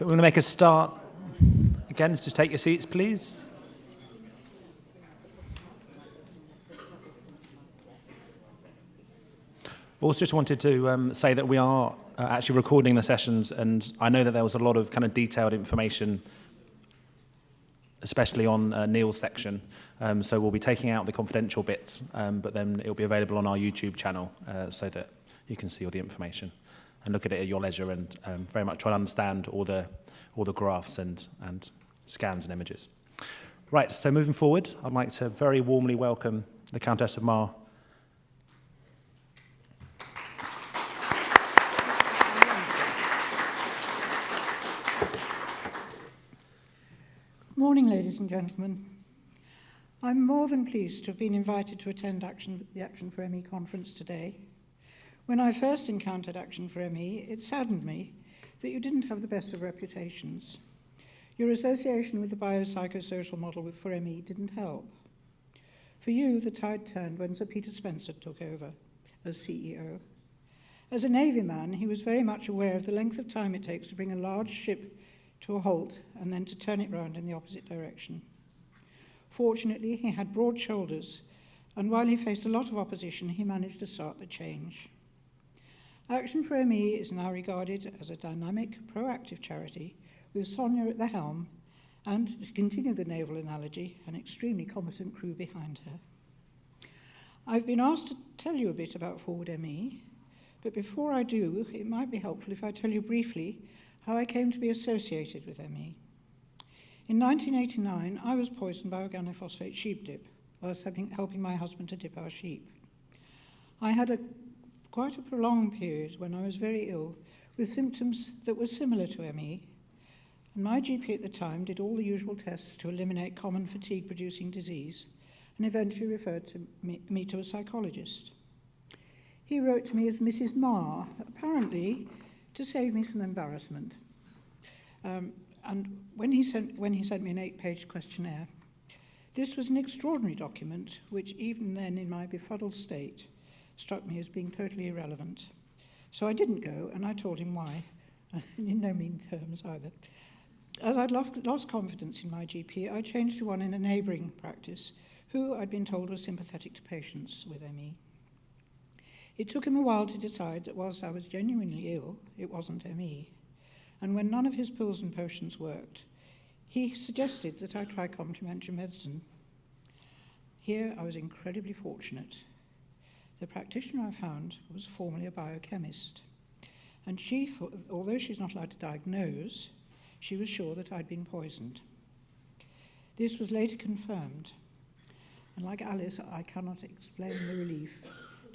So we're going to make a start. Again, just take your seats, please. Also just wanted to say that we are actually recording the sessions, and I know that there was a lot of kind of detailed information, especially on Neil's section. So we'll be taking out the confidential bits, but then it'll be available on our YouTube channel so that you can see all the information and look at it at your leisure and very much try to understand all the graphs and scans and images. Right, so moving forward, I'd like to very warmly welcome the Countess of Mar. Morning, ladies and gentlemen. I'm more than pleased to have been invited to attend the Action for M.E. conference today. When I first encountered Action for M.E., it saddened me that you didn't have the best of reputations. Your association with the biopsychosocial model for M.E. didn't help. For you, the tide turned when Sir Peter Spencer took over as CEO. As a Navy man, he was very much aware of the length of time it takes to bring a large ship to a halt and then to turn it round in the opposite direction. Fortunately, he had broad shoulders, and while he faced a lot of opposition, he managed to start the change. Action for M.E. is now regarded as a dynamic, proactive charity with Sonya at the helm and, to continue the naval analogy, an extremely competent crew behind her. I've been asked to tell you a bit about Forward M.E., but before I do, it might be helpful if I tell you briefly how I came to be associated with M.E. In 1989, I was poisoned by organophosphate sheep dip whilst helping my husband to dip our sheep. I had quite a prolonged period when I was very ill with symptoms that were similar to M.E., and my GP at the time did all the usual tests to eliminate common fatigue-producing disease and eventually referred me to a psychologist. He wrote to me as Mrs. Mar, apparently to save me some embarrassment. And when he sent me an 8-page questionnaire, this was an extraordinary document which even then in my befuddled state struck me as being totally irrelevant. So I didn't go, and I told him why, and in no mean terms either. As I'd lost confidence in my GP, I changed to one in a neighbouring practice, who I'd been told was sympathetic to patients with ME. It took him a while to decide that whilst I was genuinely ill, it wasn't ME. And when none of his pills and potions worked, he suggested that I try complementary medicine. Here I was incredibly fortunate. The practitioner I found was formerly a biochemist, and she thought, although she's not allowed to diagnose, she was sure that I'd been poisoned. This was later confirmed, and like Alice, I cannot explain the relief.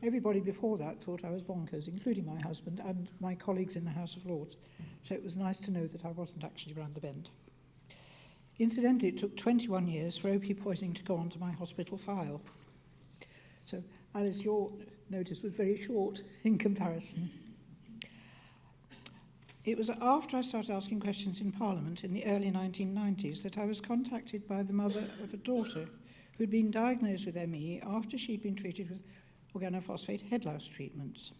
Everybody before that thought I was bonkers, including my husband and my colleagues in the House of Lords, so it was nice to know that I wasn't actually round the bend. Incidentally, it took 21 years for OP poisoning to go onto my hospital file. So, Alice, your notice was very short in comparison. It was after I started asking questions in Parliament in the early 1990s that I was contacted by the mother of a daughter who'd been diagnosed with ME after she'd been treated with organophosphate head louse treatments.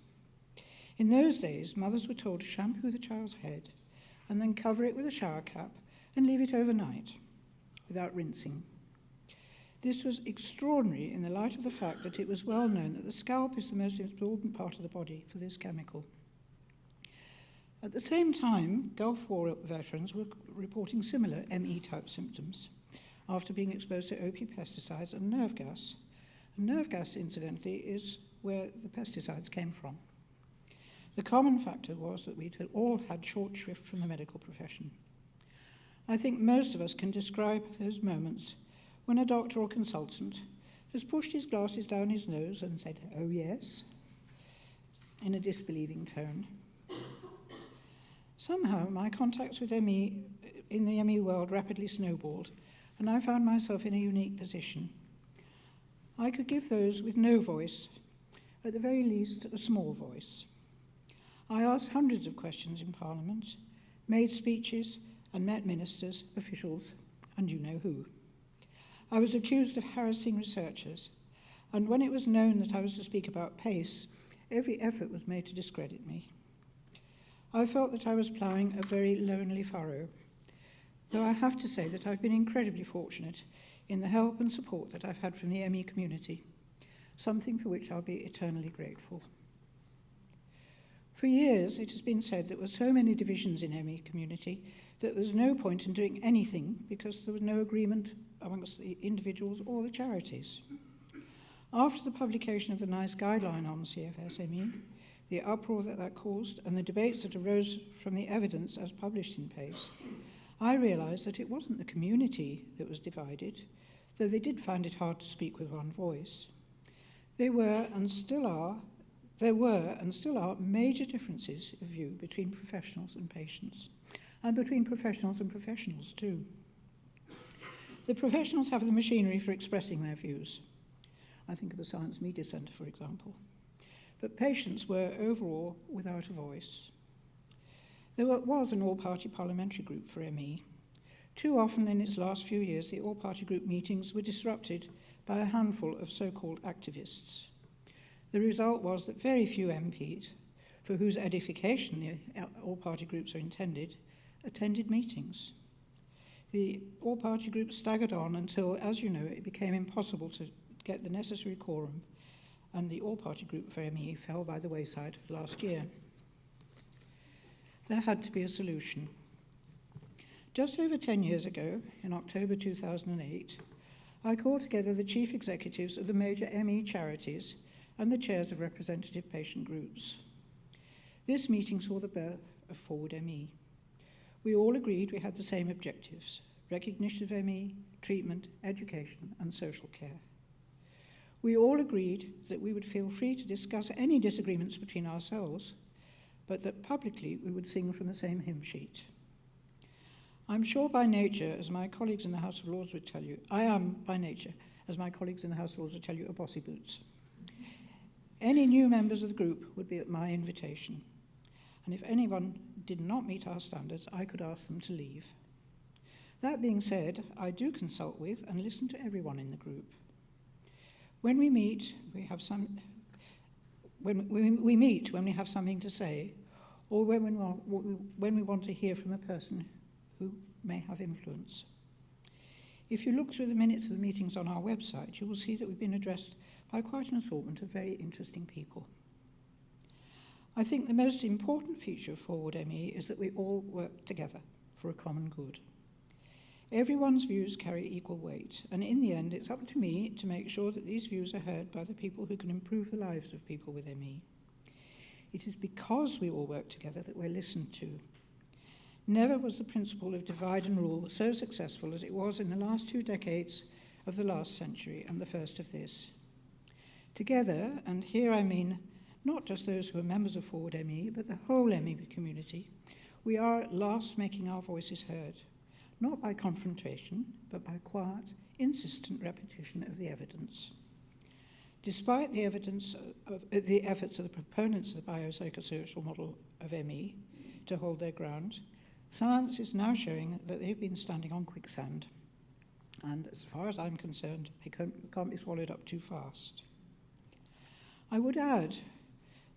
In those days, mothers were told to shampoo the child's head and then cover it with a shower cap and leave it overnight without rinsing. This was extraordinary in the light of the fact that it was well known that the scalp is the most important part of the body for this chemical. At the same time, Gulf War veterans were reporting similar ME-type symptoms after being exposed to OP pesticides and nerve gas. And nerve gas, incidentally, is where the pesticides came from. The common factor was that we all had short shrift from the medical profession. I think most of us can describe those moments when a doctor or consultant has pushed his glasses down his nose and said, "Oh yes," in a disbelieving tone. Somehow, my contacts with ME in the ME world rapidly snowballed, and I found myself in a unique position. I could give those with no voice, at the very least, a small voice. I asked hundreds of questions in Parliament, made speeches, and met ministers, officials, and you know who. I was accused of harassing researchers, and when it was known that I was to speak about PACE, every effort was made to discredit me. I felt that I was ploughing a very lonely furrow, though I have to say that I've been incredibly fortunate in the help and support that I've had from the ME community, something for which I'll be eternally grateful. For years, it has been said there were so many divisions in ME community that there was no point in doing anything because there was no agreement amongst the individuals or the charities. After the publication of the NICE guideline on CFS-ME, the uproar that caused and the debates that arose from the evidence as published in PACE, I realised that it wasn't the community that was divided, though they did find it hard to speak with one voice. There were and still are major differences of view between professionals and patients, and between professionals and professionals too. The professionals have the machinery for expressing their views. I think of the Science Media Centre, for example. But patients were overall without a voice. There was an all-party parliamentary group for ME. Too often in its last few years, the all-party group meetings were disrupted by a handful of so-called activists. The result was that very few MPs, for whose edification the all-party groups are intended, attended meetings. The all-party group staggered on until, as you know, it became impossible to get the necessary quorum, and the all-party group for ME fell by the wayside last year. There had to be a solution. Just over 10 years ago, in October 2008, I called together the chief executives of the major ME charities and the chairs of representative patient groups. This meeting saw the birth of Forward M.E. We all agreed we had the same objectives: recognition of ME, treatment, education, and social care. We all agreed that we would feel free to discuss any disagreements between ourselves, but that publicly we would sing from the same hymn sheet. I'm sure by nature, as my colleagues in the House of Lords would tell you, I am by nature, as my colleagues in the House of Lords would tell you, a bossy boots. Any new members of the group would be at my invitation, and if anyone did not meet our standards, I could ask them to leave. That being said, I do consult with and listen to everyone in the group. When we meet, we have something to say, or when we want to hear from a person who may have influence. If you look through the minutes of the meetings on our website, you will see that we've been addressed by quite an assortment of very interesting people. I think the most important feature of Forward M.E. is that we all work together for a common good. Everyone's views carry equal weight, and in the end, it's up to me to make sure that these views are heard by the people who can improve the lives of people with ME. It is because we all work together that we're listened to. Never was the principle of divide and rule so successful as it was in the last 2 decades of the last century and the first of this. Together, and here I mean not just those who are members of Forward ME, but the whole ME community, we are at last making our voices heard, not by confrontation, but by quiet, insistent repetition of the evidence. Despite the efforts of the proponents of the biopsychosocial model of ME to hold their ground, science is now showing that they've been standing on quicksand, and as far as I'm concerned, they can't be swallowed up too fast. I would add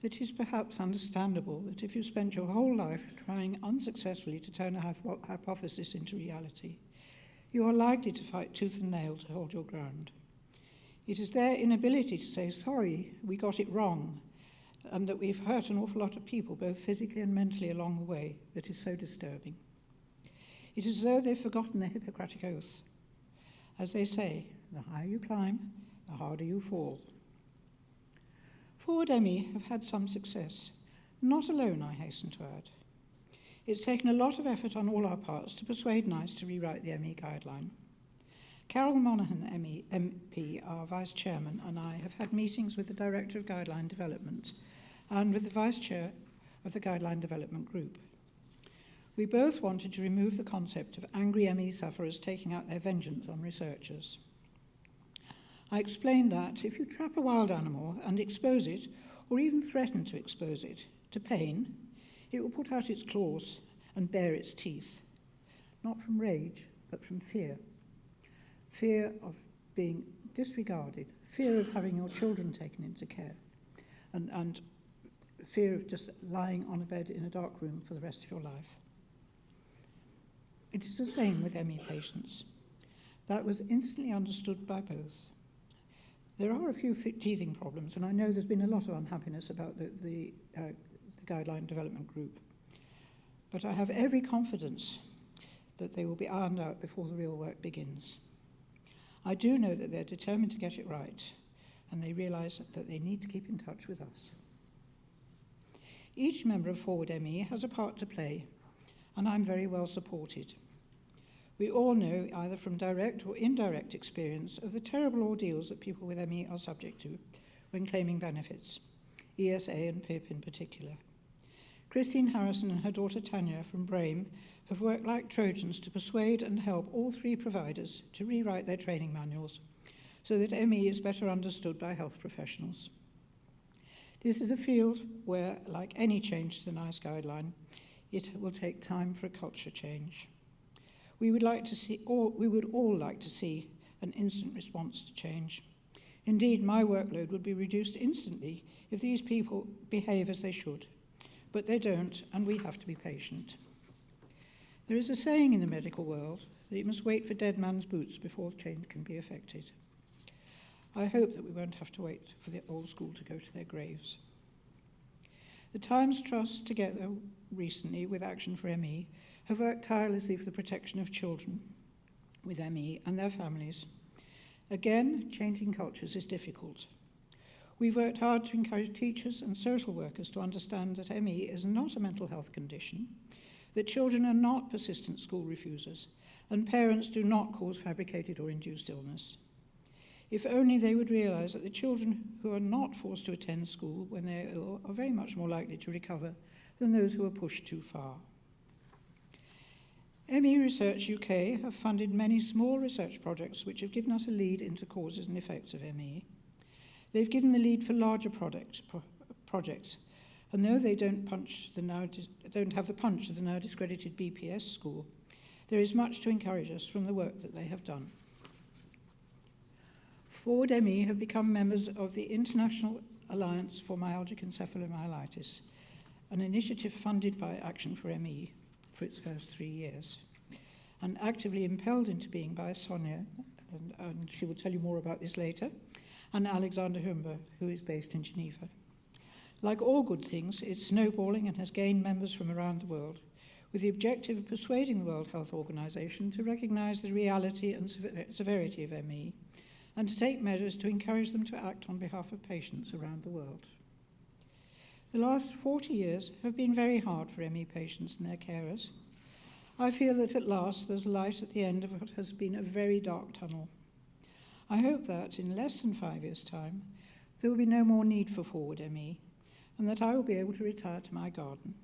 that it is perhaps understandable that if you spent your whole life trying unsuccessfully to turn a hypothesis into reality, you are likely to fight tooth and nail to hold your ground. It is their inability to say, sorry, we got it wrong, and that we've hurt an awful lot of people, both physically and mentally along the way, that is so disturbing. It is as though they've forgotten the Hippocratic Oath. As they say, the higher you climb, the harder you fall. Forward ME have had some success. Not alone, I hasten to add. It's taken a lot of effort on all our parts to persuade NICE to rewrite the ME guideline. Carol Monaghan, MP, our Vice Chairman, and I have had meetings with the Director of Guideline Development and with the Vice Chair of the Guideline Development Group. We both wanted to remove the concept of angry ME sufferers taking out their vengeance on researchers. I explained that if you trap a wild animal and expose it, or even threaten to expose it, to pain, it will put out its claws and bare its teeth, not from rage, but from fear. Fear of being disregarded, fear of having your children taken into care, and fear of just lying on a bed in a dark room for the rest of your life. It is the same with ME patients. That was instantly understood by both. There are a few teething problems, and I know there's been a lot of unhappiness about the guideline development group. But I have every confidence that they will be ironed out before the real work begins. I do know that they're determined to get it right, and they realise that they need to keep in touch with us. Each member of Forward M.E. has a part to play, and I'm very well supported. We all know, either from direct or indirect experience, of the terrible ordeals that people with ME are subject to when claiming benefits, ESA and PIP in particular. Christine Harrison and her daughter Tanya from Bromiley have worked like Trojans to persuade and help all 3 providers to rewrite their training manuals so that ME is better understood by health professionals. This is a field where, like any change to the NICE guideline, it will take time for a culture change. We would all like to see an instant response to change. Indeed, my workload would be reduced instantly if these people behave as they should. But they don't, and we have to be patient. There is a saying in the medical world that you must wait for dead man's boots before change can be effected. I hope that we won't have to wait for the old school to go to their graves. The Times Trust, together recently with Action for ME, have worked tirelessly for the protection of children with ME and their families. Again, changing cultures is difficult. We've worked hard to encourage teachers and social workers to understand that ME is not a mental health condition, that children are not persistent school refusers, and parents do not cause fabricated or induced illness. If only they would realise that the children who are not forced to attend school when they are ill are very much more likely to recover than those who are pushed too far. ME Research UK have funded many small research projects which have given us a lead into causes and effects of ME. They've given the lead for larger projects, and though they don't have the punch of the now discredited BPS school, there is much to encourage us from the work that they have done. Forward ME have become members of the International Alliance for Myalgic Encephalomyelitis, an initiative funded by Action for ME for its first 3 years, and actively impelled into being by Sonya, and she will tell you more about this later, and Alexander Humber, who is based in Geneva. Like all good things, it's snowballing and has gained members from around the world, with the objective of persuading the World Health Organization to recognize the reality and severity of ME, and to take measures to encourage them to act on behalf of patients around the world. The last 40 years have been very hard for ME patients and their carers. I feel that at last there's light at the end of what has been a very dark tunnel. I hope that in less than 5 years' time, there will be no more need for Forward ME, and that I will be able to retire to my garden.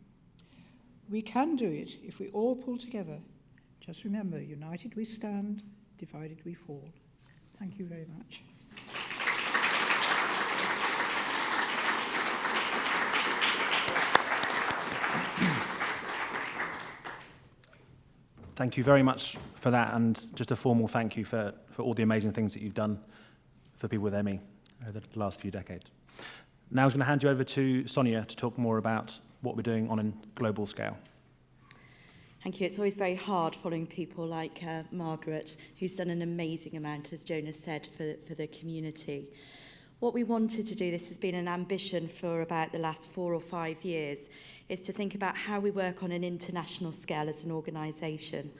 We can do it if we all pull together. Just remember, united we stand, divided we fall. Thank you very much. Thank you very much for that, and just a formal thank you for all the amazing things that you've done for people with ME over the last few decades. Now I'm going to hand you over to Sonya to talk more about what we're doing on a global scale. Thank you. It's always very hard following people like Margaret, who's done an amazing amount, as Jonas said, for the community. What we wanted to do, this has been an ambition for about the last 4 or 5 years, is to think about how we work on an international scale as an organisation.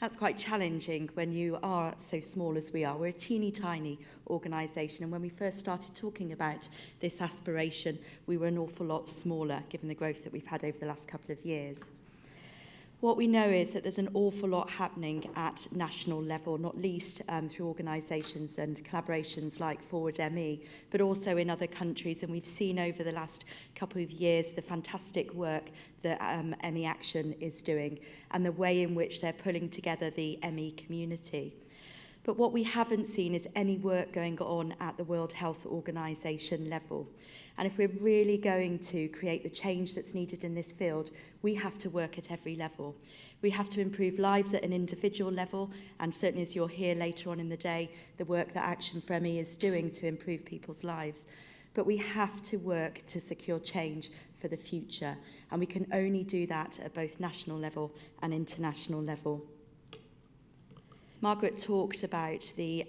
That's quite challenging when you are so small as we are. We're a teeny tiny organisation, and when we first started talking about this aspiration, we were an awful lot smaller, given the growth that we've had over the last couple of years. What we know is that there's an awful lot happening at national level, not least through organisations and collaborations like Forward M.E, but also in other countries. And we've seen over the last couple of years the fantastic work that M.E Action is doing and the way in which they're pulling together the M.E community. But what we haven't seen is any work going on at the World Health Organization level. And if we're really going to create the change that's needed in this field, we have to work at every level. We have to improve lives at an individual level, and certainly as you'll hear later on in the day, the work that Action for ME is doing to improve people's lives. but we have to work to secure change for the future, and we can only do that at both national level and international level. Margaret talked about the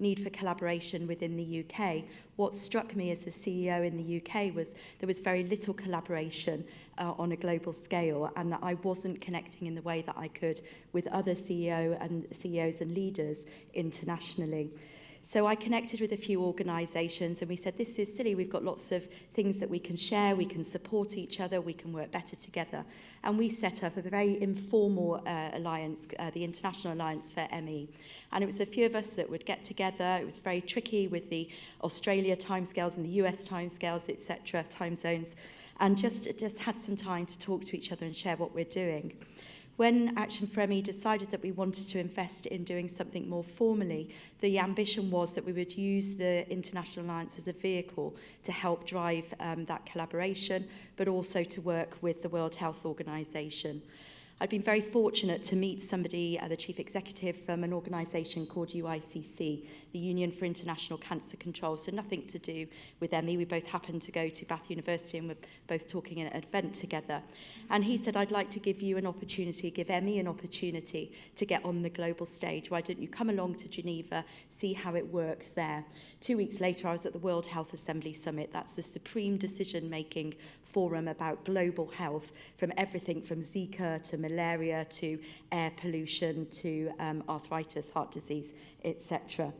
need for collaboration within the UK. What struck me as the CEO in the UK was there was very little collaboration on a global scale, and that I wasn't connecting in the way that I could with other CEOs and leaders internationally. So I connected with a few organisations and we said, this is silly, we've got lots of things that we can share, we can support each other, we can work better together. And we set up a very informal alliance, the International Alliance for ME. And it was a few of us that would get together. It was very tricky with the Australia timescales and the US timescales, etc., time zones, and just had some time to talk to each other and share what we're doing. When Action for ME decided that we wanted to invest in doing something more formally, the ambition was that we would use the International Alliance as a vehicle to help drive that collaboration, but also to work with the World Health Organization. I've been very fortunate to meet somebody, the chief executive from an organisation called UICC, the Union for International Cancer Control, so nothing to do with ME. We both happened to go to Bath University and we're both talking at an event together. And he said, I'd like to give you an opportunity, give ME an opportunity to get on the global stage. Why don't you come along to Geneva, see how it works there? 2 weeks later, I was at the World Health Assembly Summit. That's the supreme decision-making forum about global health, from everything from Zika to malaria to air pollution to arthritis, heart disease, etc.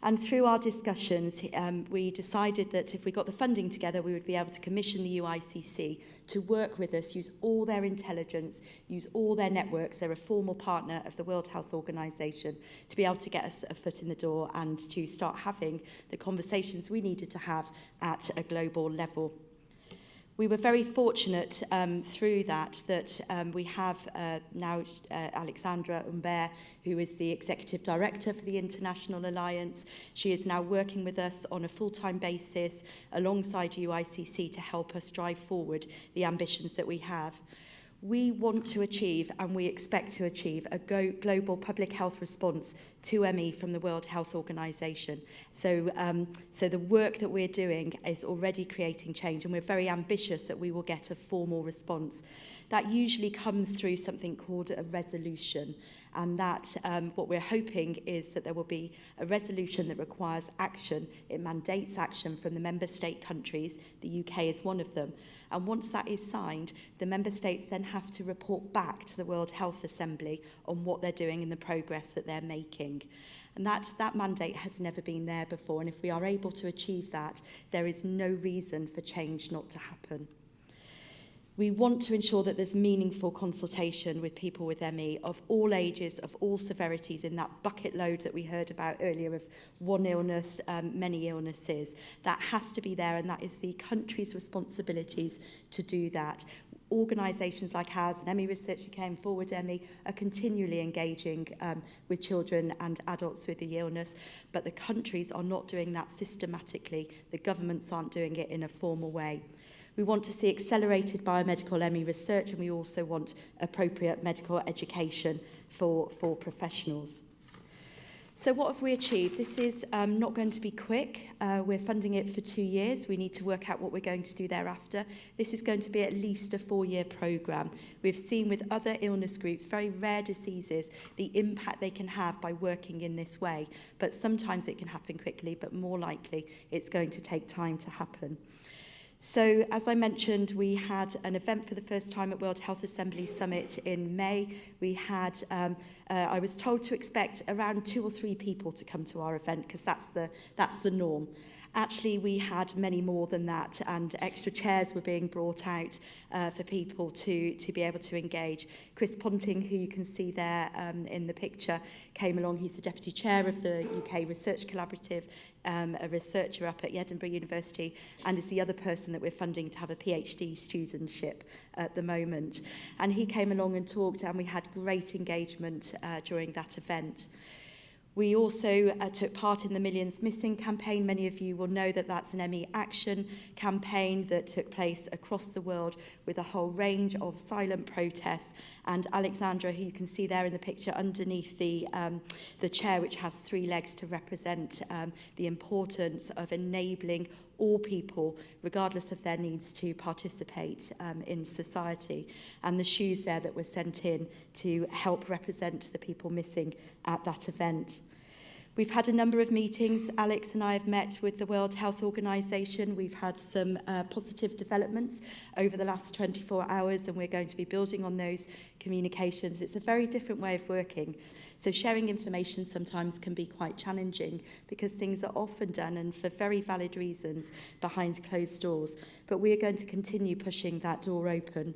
And through our discussions, we decided that if we got the funding together, we would be able to commission the UICC to work with us, use all their intelligence, use all their networks. They're a formal partner of the World Health Organization, to be able to get us a foot in the door and to start having the conversations we needed to have at a global level. We were very fortunate through that we have now Alexandra Humbert, who is the Executive Director for the International Alliance. She is now working with us on a full-time basis alongside UICC to help us drive forward the ambitions that we have. We want to achieve, and we expect to achieve, a global public health response to ME from the World Health Organization. So the work that we're doing is already creating change, and we're very ambitious that we will get a formal response. That usually comes through something called a resolution, and that what we're hoping is that there will be a resolution that requires action. It mandates action from the member state countries. The UK is one of them. And once that is signed, the member states then have to report back to the World Health Assembly on what they're doing and the progress that they're making. And that mandate has never been there before. And if we are able to achieve that, there is no reason for change not to happen. We want to ensure that there's meaningful consultation with people with ME of all ages, of all severities, in that bucket load that we heard about earlier of one illness, many illnesses. That has to be there, and that is the country's responsibilities to do that. Organisations like ours, and ME Research UK and Forward M.E, are continually engaging with children and adults with the illness, but the countries are not doing that systematically. The governments aren't doing it in a formal way. We want to see accelerated biomedical ME research, and we also want appropriate medical education for professionals. So what have we achieved? This is not going to be quick. We're funding it for 2 years. We need to work out what we're going to do thereafter. This is going to be at least a 4-year programme. We've seen with other illness groups, very rare diseases, the impact they can have by working in this way. But sometimes it can happen quickly, but more likely it's going to take time to happen. So, as I mentioned, we had an event for the first time at World Health Assembly Summit in May. We had, I was told to expect around 2 or 3 people to come to our event, because that's the norm. Actually, we had many more than that, and extra chairs were being brought out for people to be able to engage. Chris Ponting, who you can see there in the picture, came along. He's the Deputy Chair of the UK Research Collaborative, a researcher up at Edinburgh University, and is the other person that we're funding to have a PhD studentship at the moment. And he came along and talked, and we had great engagement during that event. We also took part in the Millions Missing campaign. Many of you will know that that's an ME action campaign that took place across the world with a whole range of silent protests. And Alexandra, who you can see there in the picture underneath the chair, which has 3 legs to represent the importance of enabling all people, regardless of their needs, to participate in society. And the shoes there that were sent in to help represent the people missing at that event. We've had a number of meetings. Alex and I have met with the World Health Organization. We've had some positive developments over the last 24 hours, and we're going to be building on those communications. It's a very different way of working. So sharing information sometimes can be quite challenging because things are often done, and for very valid reasons, behind closed doors. But we are going to continue pushing that door open.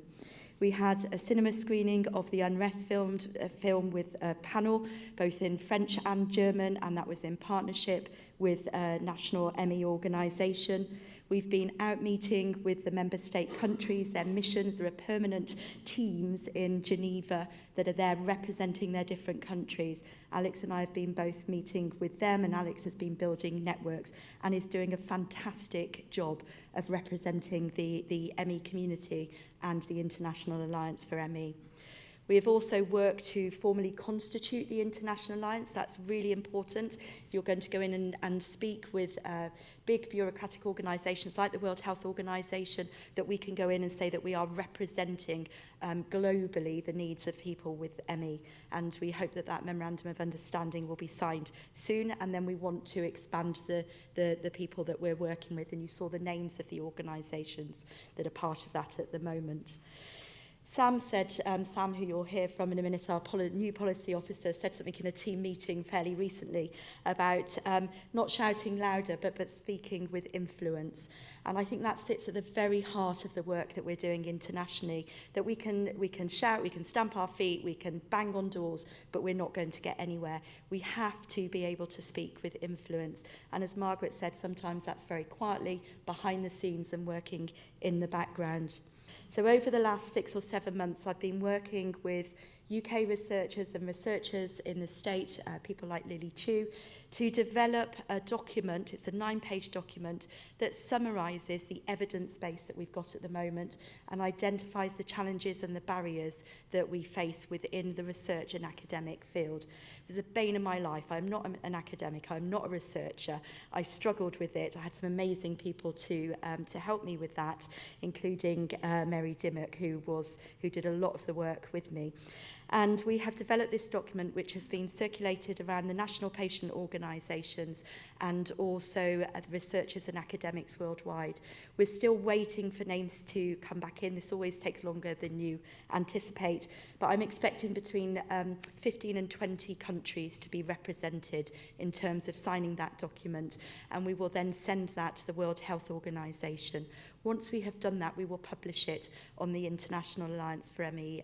We had a cinema screening of the Unrest film with a panel, both in French and German, and that was in partnership with a national ME organisation. We've been out meeting with the member state countries, their missions. There are permanent teams in Geneva that are there representing their different countries. Alex and I have been both meeting with them, and Alex has been building networks and is doing a fantastic job of representing the ME community and the International Alliance for ME. We have also worked to formally constitute the International Alliance. That's really important. If you're going to go in and speak with big bureaucratic organisations like the World Health Organization, that we can go in and say that we are representing globally the needs of people with ME. And we hope that that Memorandum of Understanding will be signed soon. And then we want to expand the people that we're working with. And you saw the names of the organisations that are part of that at the moment. Sam said, Sam, who you'll hear from in a minute, our new policy officer, said something in a team meeting fairly recently about not shouting louder, but speaking with influence. And I think that sits at the very heart of the work that we're doing internationally, that we can shout, we can stamp our feet, we can bang on doors, but we're not going to get anywhere. We have to be able to speak with influence. And as Margaret said, sometimes that's very quietly, behind the scenes and working in the background. So over the last 6 or 7 months, I've been working with UK researchers and researchers in the state, people like Lily Chu, to develop a document. It's a 9-page document that summarises the evidence base that we've got at the moment and identifies the challenges and the barriers that we face within the research and academic field. It was a bane of my life. I'm not an academic. I'm not a researcher. I struggled with it. I had some amazing people to help me with that, including Mary Dimmock, who did a lot of the work with me. And we have developed this document which has been circulated around the national patient organisations and also researchers and academics worldwide. We're still waiting for names to come back in. This always takes longer than you anticipate, but I'm expecting between 15 and 20 countries to be represented in terms of signing that document, and we will then send that to the World Health Organization. Once we have done that, we will publish it on the International Alliance for ME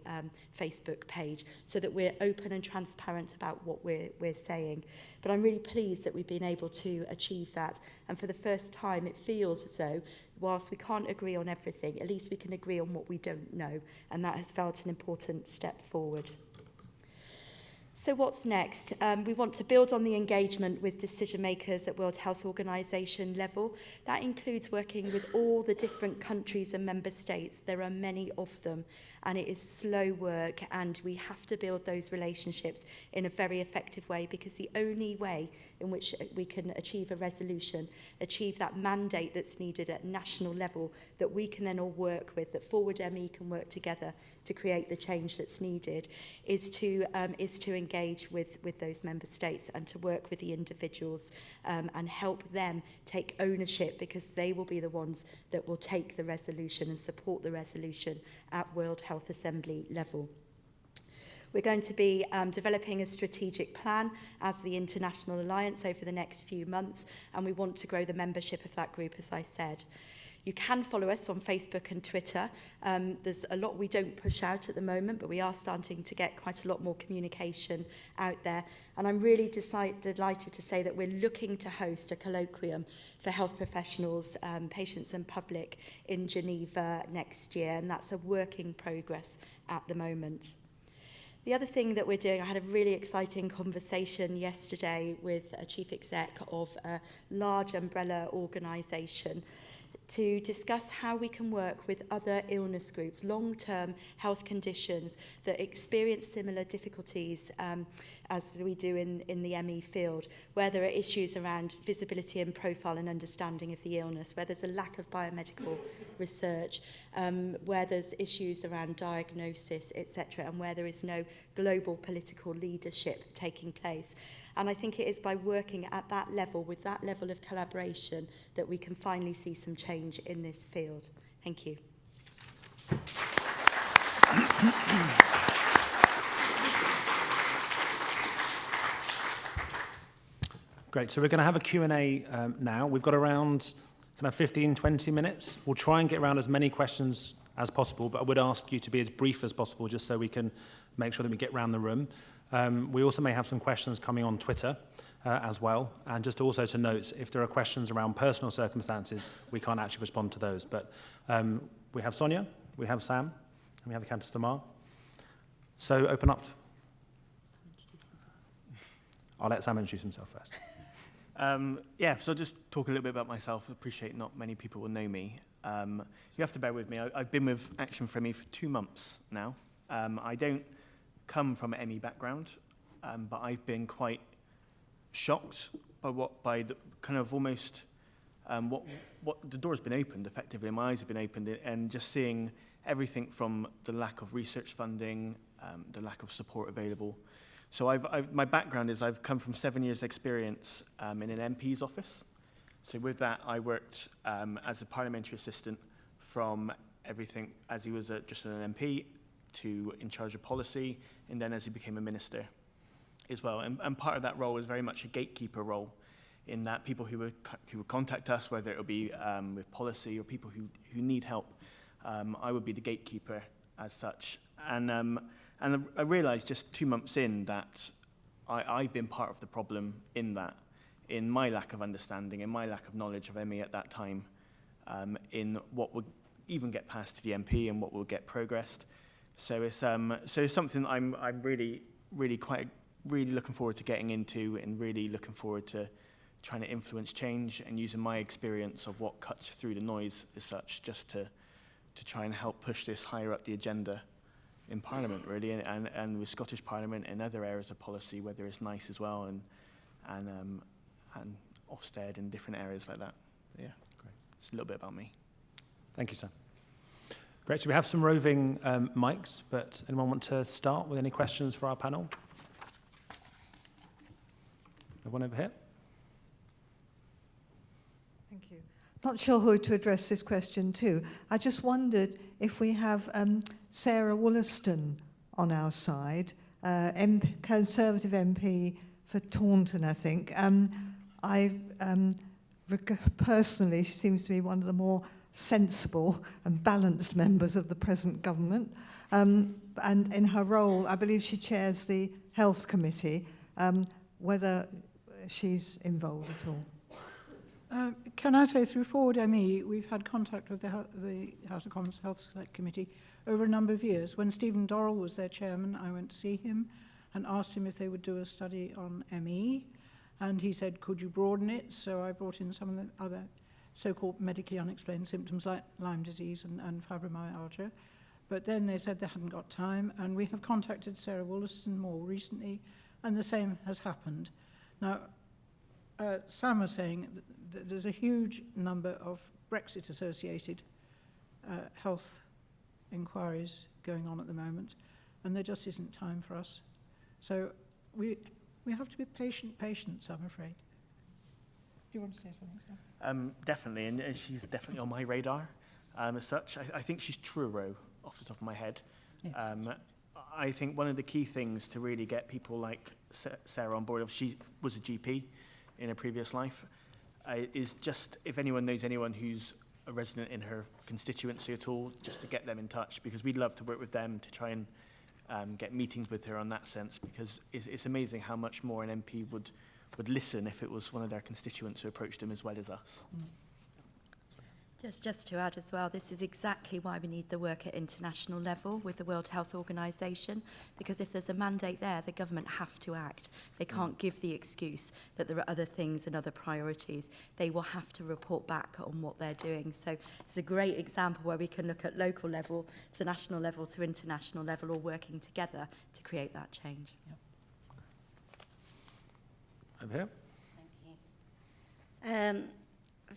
Facebook page so that we're open and transparent about what we're saying. But I'm really pleased that we've been able to achieve that. And for the first time, it feels as though, whilst we can't agree on everything, at least we can agree on what we don't know. And that has felt an important step forward. So what's next? We want to build on the engagement with decision makers at World Health Organization level. That includes working with all the different countries and member states. There are many of them, and it is slow work, and we have to build those relationships in a very effective way, because the only way in which we can achieve a resolution, achieve that mandate that's needed at national level, that we can then all work with, that Forward M.E can work together to create the change that's needed, is to engage with those member states and to work with the individuals and help them take ownership, because they will be the ones that will take the resolution and support the resolution at World Health Assembly level. We're going to be developing a strategic plan as the International Alliance over the next few months, and we want to grow the membership of that group, as I said. You can follow us on Facebook and Twitter. There's a lot we don't push out at the moment, but we are starting to get quite a lot more communication out there. And I'm really delighted to say that we're looking to host a colloquium for health professionals, patients and public in Geneva next year, and that's a work in progress at the moment. The other thing that we're doing, I had a really exciting conversation yesterday with a chief exec of a large umbrella organisation to discuss how we can work with other illness groups, long-term health conditions that experience similar difficulties as we do in the ME field, where there are issues around visibility and profile and understanding of the illness, where there's a lack of biomedical research, where there's issues around diagnosis, etc., and where there is no global political leadership taking place. And I think it is by working at that level, with that level of collaboration, that we can finally see some change in this field. Thank you. Great, so we're going to have a Q&A now. We've got around kind of 15, 20 minutes. We'll try and get around as many questions as possible, but I would ask you to be as brief as possible just so we can make sure that we get around the room. We also may have some questions coming on Twitter as well. And just also to note, if there are questions around personal circumstances, we can't actually respond to those. But we have Sonya, we have Sam, and we have the Countess of Mar. So open up. I'll let Sam introduce himself first. Yeah, so I'll just talk a little bit about myself. I appreciate not many people will know me. You have to bear with me. I've been with Action for ME for 2 months now. I don't come from an ME background, but I've been quite shocked by the kind of almost what the door's been opened effectively. My eyes have been opened, and just seeing everything from the lack of research funding, the lack of support available. So my background is I've come from 7 years' experience in an MP's office. So with that, I worked as a parliamentary assistant from everything as he was just an MP to in charge of policy, and then as he became a minister as well. And part of that role was very much a gatekeeper role, in that people who would contact us, whether it would be with policy or people who need help, I would be the gatekeeper as such. And I realised just 2 months in that I've been part of the problem in that, in my lack of understanding, in my lack of knowledge of ME at that time, in what would even get passed to the MP and what will get progressed. So it's something I'm really looking forward to getting into, and really looking forward to trying to influence change and using my experience of what cuts through the noise as such, just to try and help push this higher up the agenda in Parliament, really, and with Scottish Parliament and other areas of policy, whether it's NICE as well, and Ofsted and different areas like that. Yeah, great. It's a little bit about me. Thank you, Sam. Great, so we have some roving mics, but anyone want to start with any questions for our panel? One over here. Thank you. Not sure who to address this question to. I just wondered if we have Sarah Wollaston on our side, Conservative MP for Taunton, I think. Personally, she seems to be one of the more sensible and balanced members of the present government. And in her role, I believe she chairs the Health Committee, whether she's involved at all. Can I say, through Forward M.E, we've had contact with the House of Commons Health Select Committee over a number of years. When Stephen Dorrell was their chairman, I went to see him and asked him if they would do a study on ME, and he said, could you broaden it? So I brought in some of the other so-called medically unexplained symptoms like Lyme disease and fibromyalgia. But then they said they hadn't got time, and we have contacted Sarah Wollaston more recently, and the same has happened. Now, Sam was saying that there's a huge number of Brexit-associated health inquiries going on at the moment, and there just isn't time for us. So we have to be patient, I'm afraid. Do you want to say something, Sam? Definitely, and she's definitely on my radar as such. I think she's Truro off the top of my head. Yes. I think one of the key things to really get people like Sarah on board, she was a GP in a previous life, is just, if anyone knows anyone who's a resident in her constituency at all, just to get them in touch, because we'd love to work with them to try and get meetings with her on that sense, because it's amazing how much more an MP would listen if it was one of their constituents who approached them as well as us. Just to add as well, this is exactly why we need the work at international level with the World Health Organization, because if there's a mandate there, the government have to act. They can't give the excuse that there are other things and other priorities. They will have to report back on what they're doing. So it's a great example where we can look at local level to national level to international level, all working together to create that change. Yep. Over here. Thank you.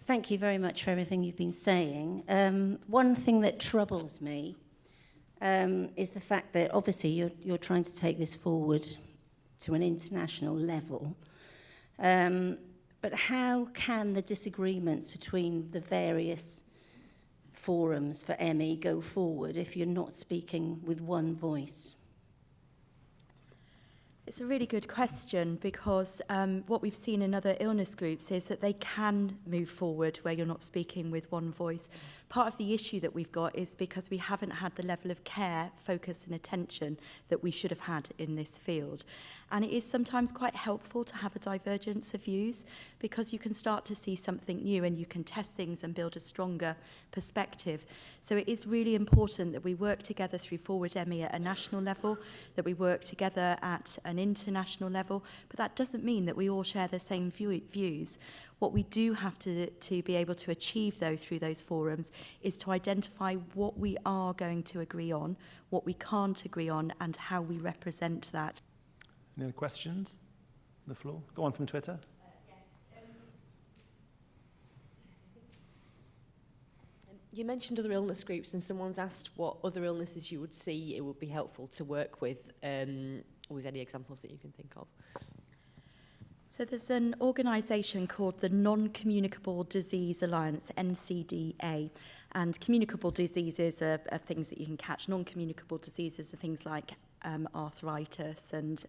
Thank you very much for everything you've been saying. One thing that troubles me is the fact that obviously you're trying to take this forward to an international level. But how can the disagreements between the various forums for ME go forward if you're not speaking with one voice? It's a really good question because what we've seen in other illness groups is that they can move forward where you're not speaking with one voice. Part of the issue that we've got is because we haven't had the level of care, focus and attention that we should have had in this field. And it is sometimes quite helpful to have a divergence of views because you can start to see something new and you can test things and build a stronger perspective. So it is really important that we work together through Forward M.E at a national level, that we work together at an international level, but that doesn't mean that we all share the same views. What we do have to be able to achieve, though, through those forums is to identify what we are going to agree on, what we can't agree on, and how we represent that. Any other questions on the floor? Go on from Twitter. You mentioned other illness groups, and someone's asked what other illnesses you would see it would be helpful to work with any examples that you can think of. So there's an organisation called the Non-Communicable Disease Alliance, NCDA, and communicable diseases are things that you can catch. Non-communicable diseases are things like arthritis and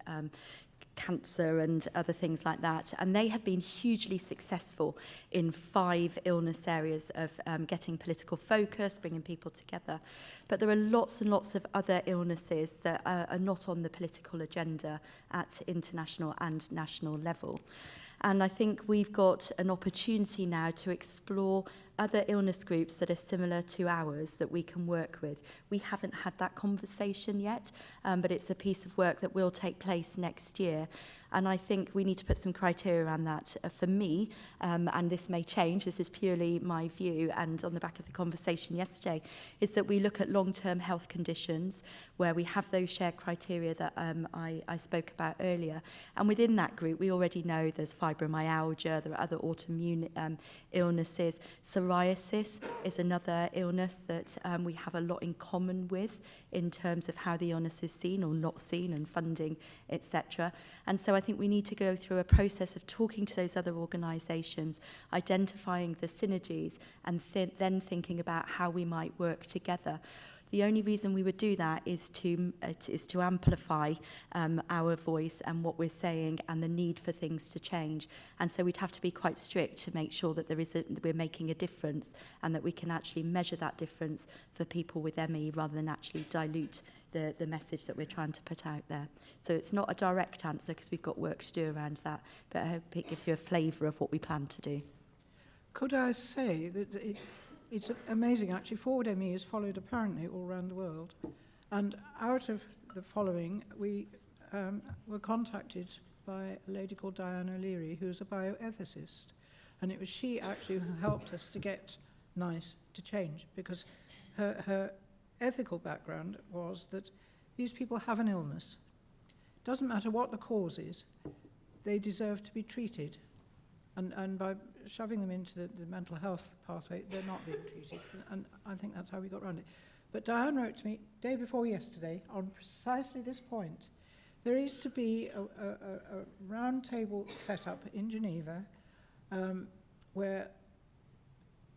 cancer and other things like that. And they have been hugely successful in 5 illness areas of getting political focus, bringing people together. But there are lots and lots of other illnesses that are not on the political agenda at international and national level. And I think we've got an opportunity now to explore other illness groups that are similar to ours that we can work with. We haven't had that conversation yet, but it's a piece of work that will take place next year. And I think we need to put some criteria around that. For me, and this may change, this is purely my view, and on the back of the conversation yesterday, is that we look at long-term health conditions where we have those shared criteria that I spoke about earlier. And within that group, we already know there's fibromyalgia, there are other autoimmune illnesses. Psoriasis is another illness that we have a lot in common with in terms of how the illness is seen or not seen and funding, etc. And so I think we need to go through a process of talking to those other organisations, identifying the synergies, and then thinking about how we might work together. The only reason we would do that is to amplify our voice and what we're saying and the need for things to change. And so we'd have to be quite strict to make sure that we're making a difference and that we can actually measure that difference for people with ME rather than actually dilute the message that we're trying to put out there. So it's not a direct answer because we've got work to do around that, but I hope it gives you a flavour of what we plan to do. Could I say that it's amazing, actually. Forward M.E is followed apparently all around the world. And out of the following, we were contacted by a lady called Diane O'Leary, who's a bioethicist. And it was she actually who helped us to get NICE to change, because her ethical background was that these people have an illness. Doesn't matter what the cause is, they deserve to be treated. And by shoving them into the mental health pathway, they're not being treated. And I think that's how we got around it. But Diane wrote to me day before yesterday on precisely this point. There is to be a round table set up in Geneva where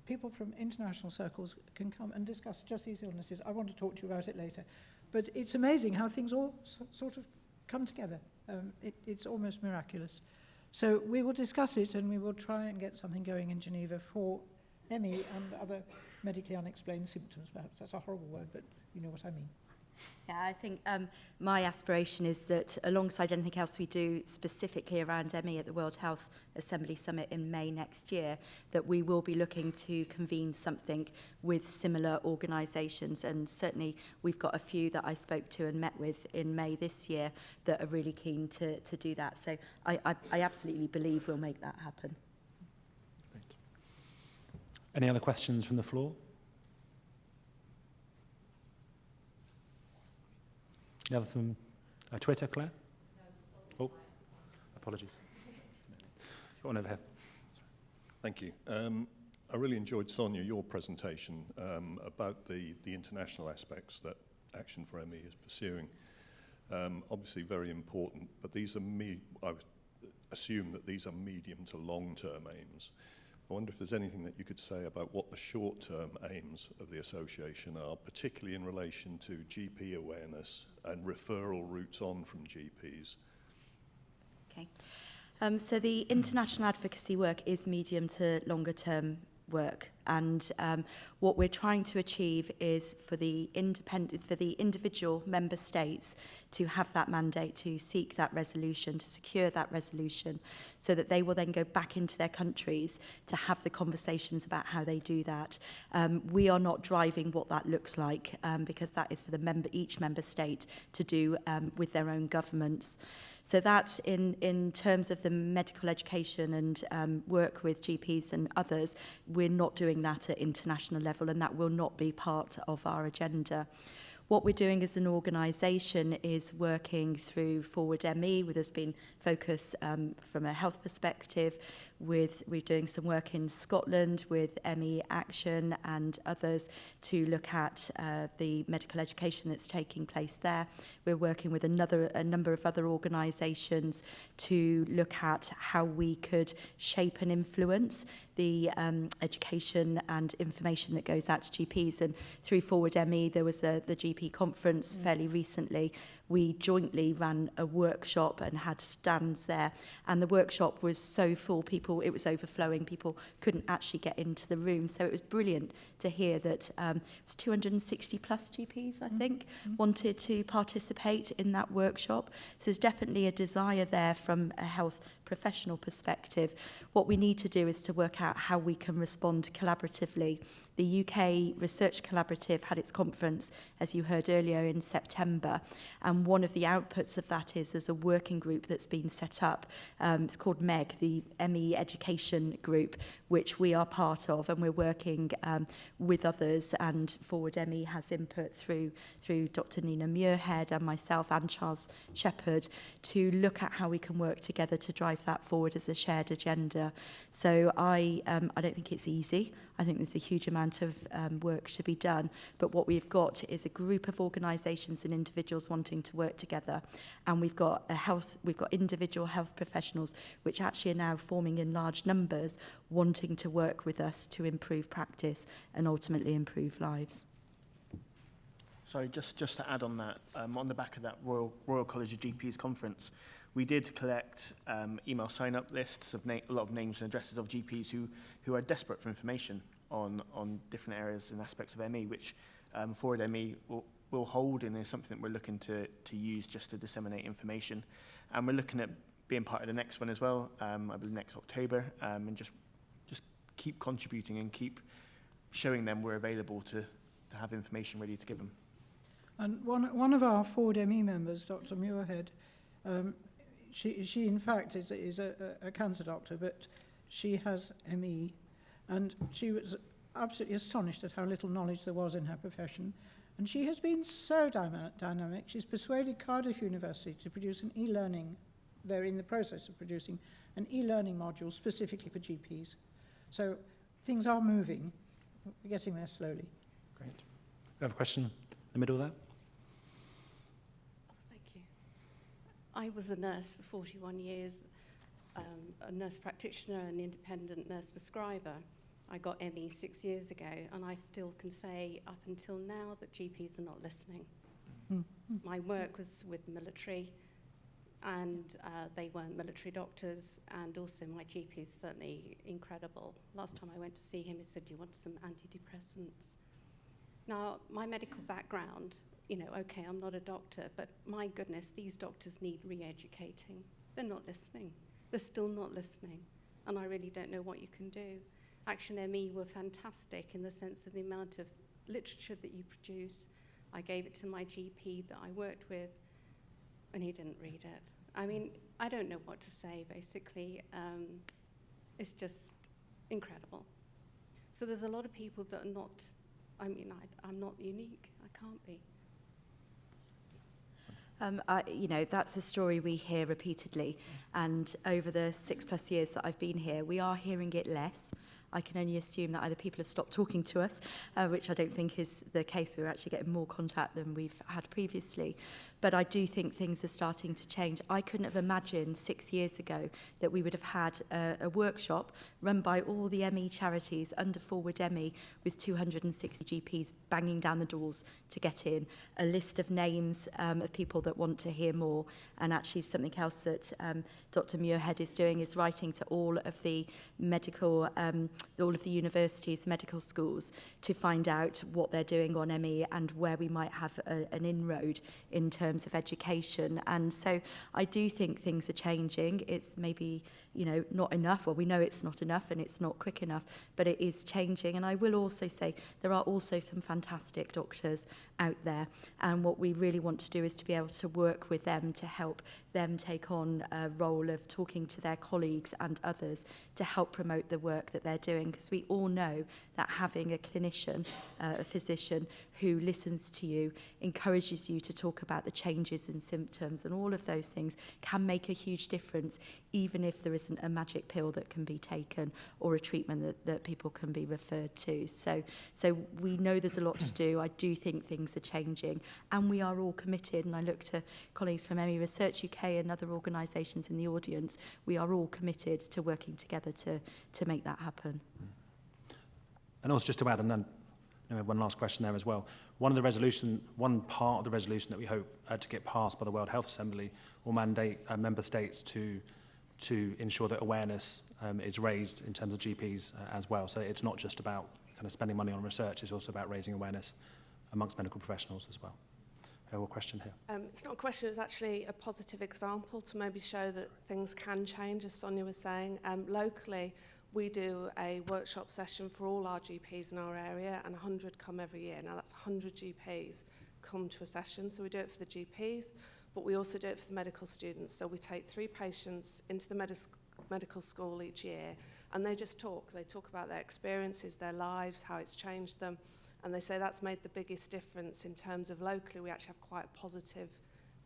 people from international circles can come and discuss just these illnesses. I want to talk to you about it later. But it's amazing how things all sort of come together. It's almost miraculous. So we will discuss it and we will try and get something going in Geneva for ME and other medically unexplained symptoms, perhaps. That's a horrible word, but you know what I mean. Yeah, I think my aspiration is that alongside anything else we do specifically around ME at the World Health Assembly Summit in May next year, that we will be looking to convene something with similar organisations, and certainly we've got a few that I spoke to and met with in May this year that are really keen to do that. So I absolutely believe we'll make that happen. Great. Any other questions from the floor? Any other from Twitter, Claire? Oh, apologies. Got one over here. Thank you. I really enjoyed, Sonya, your presentation about the international aspects that Action for ME is pursuing. Obviously very important, but these are I would assume that these are medium to long-term aims. I wonder if there's anything that you could say about what the short-term aims of the association are, particularly in relation to GP awareness and referral routes on from GPs. Okay. So the international advocacy work is medium to longer term work, and what we're trying to achieve is for the individual member states to have that mandate to seek that resolution, to secure that resolution, so that they will then go back into their countries to have the conversations about how they do that. We are not driving what that looks like, because that is for each member state to do with their own governments. So that in terms of the medical education and work with GPs and others, we're not doing that at international level, and that will not be part of our agenda. What we're doing as an organisation is working through Forward M.E, where there's been focus from a health perspective. We're doing some work in Scotland with ME Action and others to look at the medical education that's taking place there. We're working with a number of other organisations to look at how we could shape and influence the education and information that goes out to GPs. And through Forward ME, there was the GP conference fairly recently. We jointly ran a workshop and had stands there, and the workshop was so full, it was overflowing, people couldn't actually get into the room. So it was brilliant to hear that it was 260 plus GPs, I think, wanted to participate in that workshop. So there's definitely a desire there from a health professional perspective. What we need to do is to work out how we can respond collaboratively. The UK Research Collaborative had its conference, as you heard earlier, in September, and one of the outputs of that is there's a working group that's been set up. It's called MEG, the ME Education Group, which we are part of, and we're working with others, and Forward ME has input through Dr. Nina Muirhead and myself and Charles Shepherd to look at how we can work together to drive that forward as a shared agenda. So I don't think it's easy. I think there's a huge amount of work to be done, but what we've got is a group of organisations and individuals wanting to work together, and we've got individual health professionals which actually are now forming in large numbers, wanting to work with us to improve practice and ultimately improve lives. Sorry, just to add on that, on the back of that Royal College of GPs conference, we did collect email sign-up lists of a lot of names and addresses of GPs who are desperate for information on different areas and aspects of ME, which Forward ME will hold, and is something that we're looking to use just to disseminate information. And we're looking at being part of the next one as well, I believe next October, and just keep contributing and keep showing them we're available to have information ready to give them. And one of our Forward ME members, Dr. Muirhead, she in fact is a cancer doctor, but she has ME, and she was absolutely astonished at how little knowledge there was in her profession. And she has been so dynamic. She's persuaded Cardiff University to produce an e-learning. They're in the process of producing an e-learning module specifically for GPs. So things are moving. We're getting there slowly. Great. We have a question in the middle there. Thank you. I was a nurse for 41 years, a nurse practitioner and independent nurse prescriber. I got ME 6 years ago, and I still can say up until now that GPs are not listening. My work was with military, and they weren't military doctors, and also my GP is certainly incredible. Last time I went to see him, he said, "Do you want some antidepressants?" Now, my medical background you know, okay, I'm not a doctor, but my goodness, these doctors need re-educating. They're not listening. They're still not listening. And I really don't know what you can do. Action M.E. were fantastic in the sense of the amount of literature that you produce. I gave it to my GP that I worked with, and he didn't read it. I mean, I don't know what to say, basically. It's just incredible. So there's a lot of people that are not, I mean, I'm not unique. I can't be. You know, that's a story we hear repeatedly. And over the 6+ years that I've been here, we are hearing it less. I can only assume that either people have stopped talking to us, which I don't think is the case. We're actually getting more contact than we've had previously. But I do think things are starting to change. I couldn't have imagined 6 years ago that we would have had a workshop run by all the M.E. charities under Forward M.E. with 260 GPs banging down the doors to get in, a list of names of people that want to hear more. And actually something else that Dr. Muirhead is doing is writing to all of the medical, all of the universities, medical schools, to find out what they're doing on M.E. and where we might have an inroad in terms of education. And so I do think things are changing. It's maybe, you know, not enough. Well, we know it's not enough and it's not quick enough, but it is changing. And I will also say there are also some fantastic doctors out there. And what we really want to do is to be able to work with them to help them take on a role of talking to their colleagues and others to help promote the work that they're doing. Because we all know that having a clinician, a physician who listens to you, encourages you to talk about the changes in symptoms and all of those things can make a huge difference, even if there isn't a magic pill that can be taken or a treatment that people can be referred to. So we know there's a lot to do. I do think things are changing, and we are all committed. And I look to colleagues from ME Research UK and other organisations in the audience. We are all committed to working together to make that happen. And also just to add, and then one last question there as well. One part of the resolution that we hope to get passed by the World Health Assembly will mandate member states to ensure that awareness is raised in terms of GPs as well. So it's not just about kind of spending money on research, it's also about raising awareness amongst medical professionals as well. A question here. It's not a question, it's actually a positive example to maybe show that things can change, as Sonya was saying. Locally, we do a workshop session for all our GPs in our area, and 100 come every year. Now that's 100 GPs come to a session, so we do it for the GPs, but we also do it for the medical students. So we take 3 patients into the medical school each year, and they just talk. They talk about their experiences, their lives, how it's changed them, and they say that's made the biggest difference in terms of locally we actually have quite a positive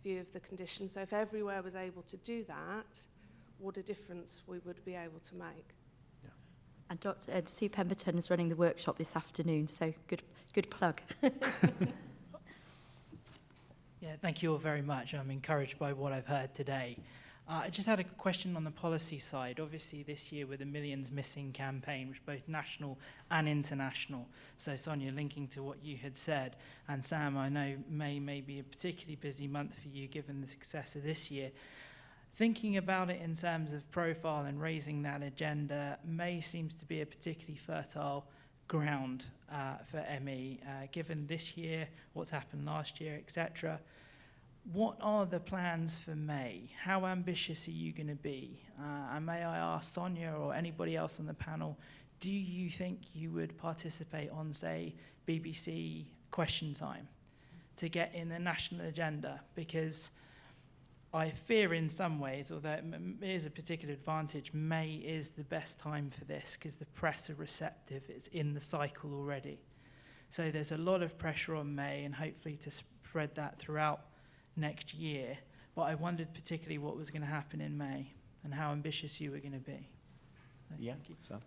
view of the condition. So if everywhere was able to do that, what a difference we would be able to make. And Dr. Sue Pemberton is running the workshop this afternoon, so good plug. Yeah, thank you all very much. I'm encouraged by what I've heard today. I just had a question on the policy side. Obviously, this year with the Millions Missing campaign, which is both national and international. So, Sonya, linking to what you had said, and Sam, I know May may be a particularly busy month for you given the success of this year. Thinking about it in terms of profile and raising that agenda, May seems to be a particularly fertile ground for ME, given this year, what's happened last year, etc. What are the plans for May? How ambitious are you going to be? And may I ask Sonya or anybody else on the panel, do you think you would participate on, say, BBC Question Time to get in the national agenda? Because I fear in some ways, although it is a particular advantage, May is the best time for this because the press are receptive. It's in the cycle already. So there's a lot of pressure on May and hopefully to spread that throughout next year. But I wondered particularly what was going to happen in May and how ambitious you were going to be. So, yeah. Thank you. So,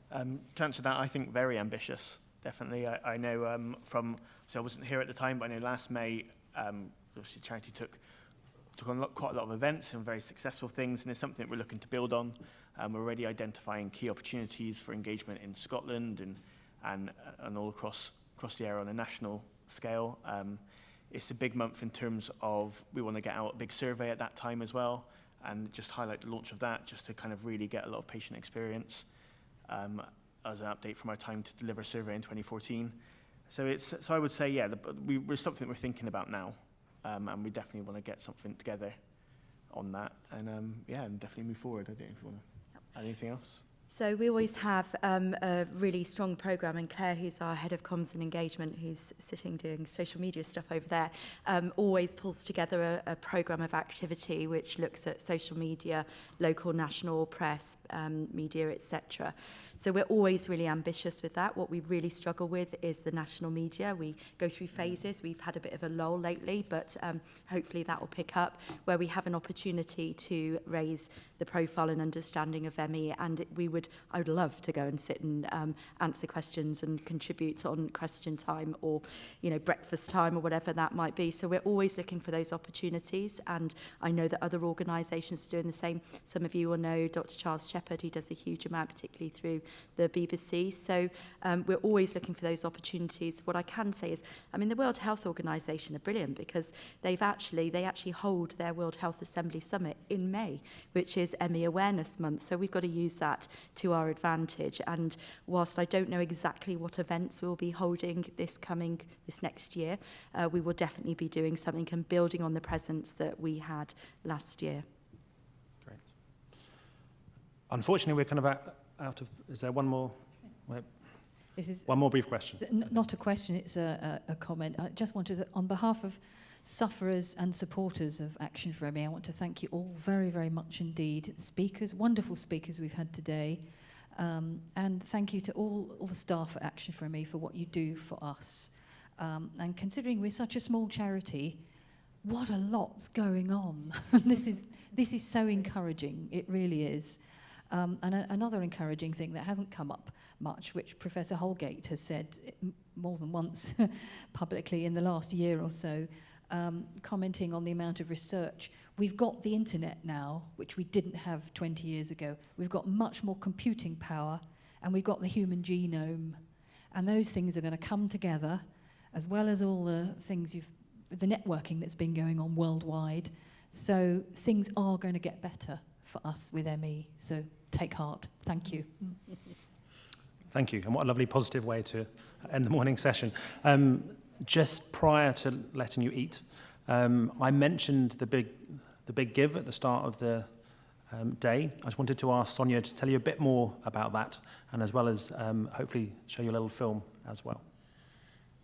to answer that, I think very ambitious, definitely. I know so I wasn't here at the time, but I know last May, obviously charity took on quite a lot of events and very successful things, and it's something that we're looking to build on. We're already identifying key opportunities for engagement in Scotland and all across the area on a national scale. It's a big month in terms of we want to get out a big survey at that time as well and just highlight the launch of that just to kind of really get a lot of patient experience as an update from our time to deliver a survey in 2014. So I would say, yeah, we're something we're thinking about now. and we definitely want to get something together on that, and and definitely move forward. I don't know if you want to add anything else. So we always have a really strong programme, and Claire, who's our head of comms and engagement, who's sitting doing social media stuff over there, always pulls together a programme of activity which looks at social media, local, national, press, media, etc. So we're always really ambitious with that. What we really struggle with is the national media. We go through phases. We've had a bit of a lull lately, but hopefully that will pick up, where we have an opportunity to raise the profile and understanding of ME, and I would love to go and sit and answer questions and contribute on question time, or breakfast time, or whatever that might be. So we're always looking for those opportunities, and I know that other organisations are doing the same. Some of you will know Dr. Charles Shepherd, who does a huge amount, particularly through the BBC. So we're always looking for those opportunities. What I can say is, the World Health Organization are brilliant, because they actually hold their World Health Assembly Summit in May, which is ME Awareness Month. So we've got to use that to our advantage. And whilst I don't know exactly what events we'll be holding this next year, we will definitely be doing something and building on the presence that we had last year. Great. Unfortunately, we're kind of out of... Is there one more? Wait. One more brief question. Not a question, it's a comment. I just wanted to, on behalf of sufferers and supporters of Action for ME, I want to thank you all very, very much indeed. Speakers, wonderful speakers we've had today. And thank you to all the staff at Action for ME for what you do for us. And considering we're such a small charity, what a lot's going on. This is so encouraging, it really is. And another encouraging thing that hasn't come up much, which Professor Holgate has said more than once publicly in the last year or so, commenting on the amount of research. We've got the internet now, which we didn't have 20 years ago. We've got much more computing power, and we've got the human genome. And those things are going to come together, as well as all the things the networking that's been going on worldwide. So things are going to get better for us with ME. So take heart. Thank you. Thank you. And what a lovely positive way to end the morning session. Just prior to letting you eat, I mentioned the big give at the start of the day. I just wanted to ask Sonya to tell you a bit more about that, and as well as hopefully show you a little film as well.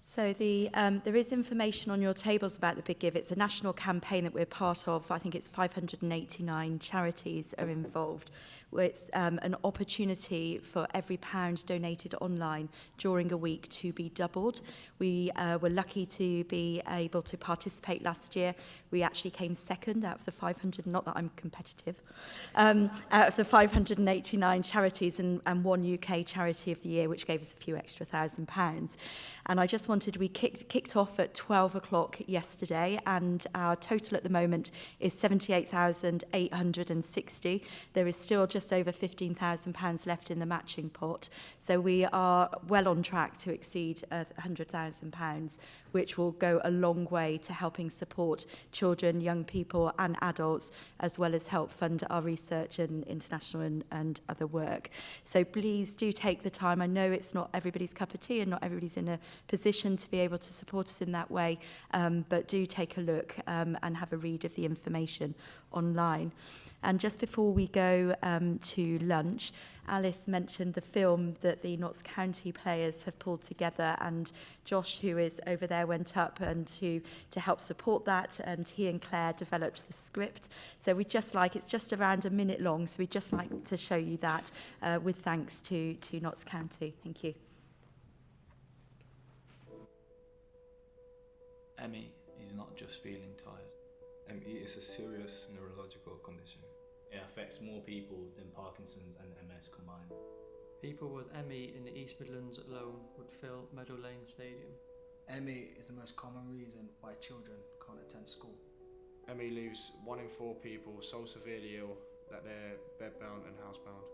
So there is information on your tables about the Big Give. It's a national campaign that we're part of. I think it's 589 charities are involved. It's an opportunity for every £1 donated online during a week to be doubled. We were lucky to be able to participate last year. We actually came second out of the 500, not that I'm competitive, out of the 589 charities, and won UK Charity of the Year, which gave us a few extra £1,000. And I just wanted, we kicked off at 12 o'clock yesterday, and our total at the moment is 78,860. There is still just over £15,000 left in the matching pot. So we are well on track to exceed £100,000, which will go a long way to helping support children, young people and adults, as well as help fund our research and international and other work. So please do take the time. I know it's not everybody's cup of tea and not everybody's in a position to be able to support us in that way, but do take a look and have a read of the information online. And just before we go to lunch, Alice mentioned the film that the Notts County players have pulled together, and Josh, who is over there, went up and to help support that, and he and Claire developed the script. So it's just around a minute long, so we'd just like to show you that with thanks to Notts County. Thank you. ME is not just feeling tired. ME is a serious neurological condition. It affects more people than Parkinson's and MS combined. People with ME in the East Midlands alone would fill Meadow Lane Stadium. ME is the most common reason why children can't attend school. ME leaves 1 in 4 people so severely ill that they're bedbound and housebound.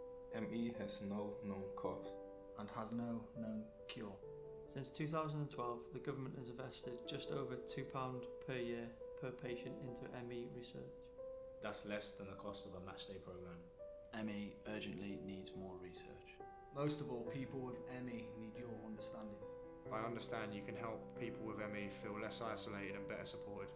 ME has no known cause and has no known cure. Since 2012, the government has invested just over £2 per year per patient into ME research. That's less than the cost of a matchday program. ME urgently needs more research. Most of all, people with ME need your understanding. I understand you can help people with ME feel less isolated and better supported.